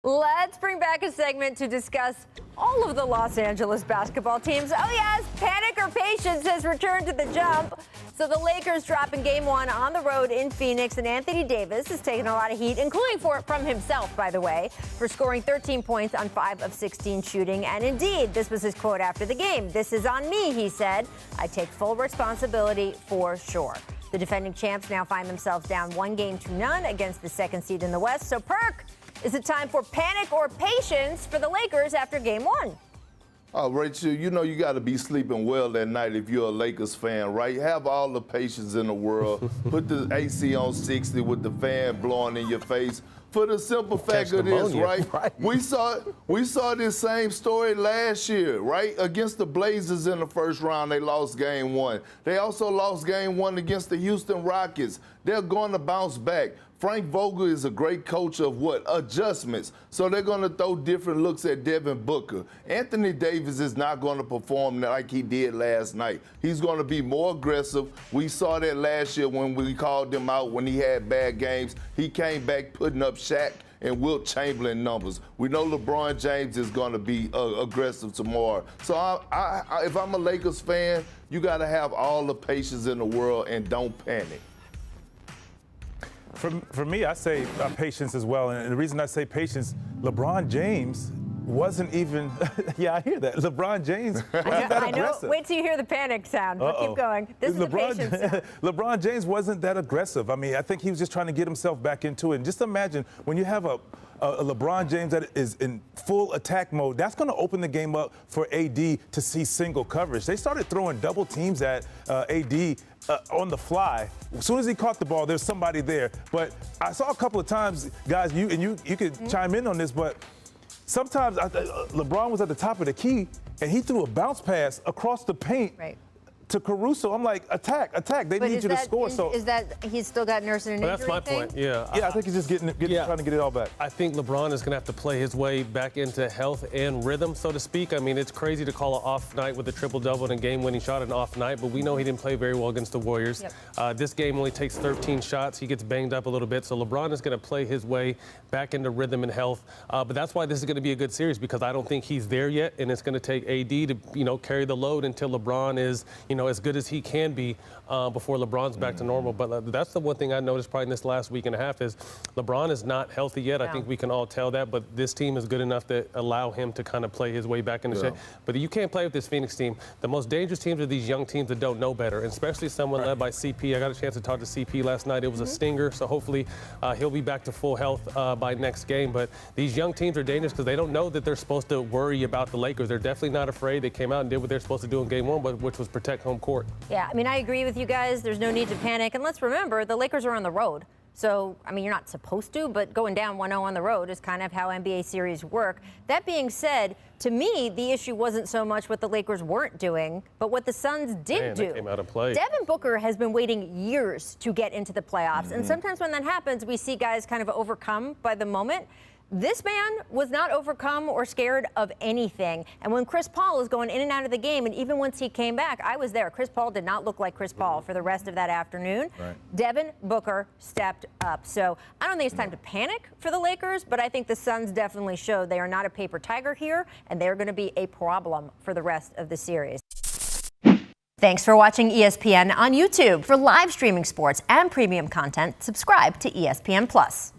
Let's bring back a segment to discuss all of the Los Angeles basketball teams. Oh yes, panic or patience has returned to the jump. So the Lakers dropping game one on the road in Phoenix, and Anthony Davis has taken a lot of heat, including from himself, by the way, for scoring 13 points on 5 of 16 shooting. And indeed, this was his quote after the game. "This is on me," he said. "I take full responsibility for sure." The defending champs now find themselves down 1-0 against the second seed in the West. So Perk, is it time for panic or patience for the Lakers after game one? Oh, Rachel, you know you got to be sleeping well that night if you're a Lakers fan, right? Have all the patience in the world. Put the AC on 60 with the fan blowing in your face. For the simple fact of this, right? We saw this same story last year, right? Against the Blazers in the first round, they lost game one. They also lost game one against the Houston Rockets. They're going to bounce back. Frank Vogel is a great coach of what? Adjustments. So they're going to throw different looks at Devin Booker. Anthony Davis is not going to perform like he did last night. He's going to be more aggressive. We saw that last year when we called him out when he had bad games. He came back putting up Shaq and Wilt Chamberlain numbers. We know LeBron James is going to be aggressive tomorrow. So if I'm a Lakers fan, you got to have all the patience in the world and don't panic. For me, I say patience as well. And the reason I say patience, LeBron James wasn't even, yeah, I hear that. LeBron James wasn't that aggressive. Wait till you hear the panic sound. But keep going. This is the patience sound. LeBron James wasn't that aggressive. I mean, I think he was just trying to get himself back into it. And just imagine when you have a LeBron James that is in full attack mode, that's going to open the game up for AD to see single coverage. They started throwing double teams at AD on the fly. As soon as he caught the ball, there's somebody there. But I saw a couple of times, guys, you could chime in on this, but sometimes LeBron was at the top of the key, and he threw a bounce pass across the paint to Caruso. I'm like, attack. They need you to score. So is that he's still got nursing an injury? That's my point. Yeah, I think he's just trying to get it all back. I think LeBron is going to have to play his way back into health and rhythm, so to speak. I mean, it's crazy to call an off night with a triple-double and a game-winning shot an off night, but we know he didn't play very well against the Warriors. This game only takes 13 shots. He gets banged up a little bit, so LeBron is going to play his way back into rhythm and health. But that's why this is going to be a good series, because I don't think he's there yet, and it's going to take AD to carry the load until LeBron is as good as he can be before LeBron's back to normal. But that's the one thing I noticed probably in this last week and a half is LeBron is not healthy yet. I think we can all tell that, but this team is good enough to allow him to kind of play his way back into shape. But you can't play with this Phoenix team. The most dangerous teams are these young teams that don't know better, and especially someone led by CP. I got a chance to talk to CP last night. It was a stinger, so hopefully he'll be back to full health by next game. But these young teams are dangerous because they don't know that they're supposed to worry about the Lakers. They're definitely not afraid. They came out and did what they're supposed to do in game one, which was protect home court. Yeah, I mean, I agree with you guys. There's no need to panic. And let's remember, the Lakers are on the road. So, I mean, you're not supposed to, but going down 1-0 on the road is kind of how NBA series work. That being said, to me, the issue wasn't so much what the Lakers weren't doing, but what the Suns did do. They came out and played. Devin Booker has been waiting years to get into the playoffs. And sometimes when that happens, we see guys kind of overcome by the moment. This man was not overcome or scared of anything. And when Chris Paul is going in and out of the game, and even once he came back, I was there. Chris Paul did not look like Chris Paul for the rest of that afternoon. Devin Booker stepped up. So I don't think it's time to panic for the Lakers, but I think the Suns definitely showed they are not a paper tiger here, and they're going to be a problem for the rest of the series. Thanks for watching ESPN on YouTube. For live streaming sports and premium content, subscribe to ESPN+.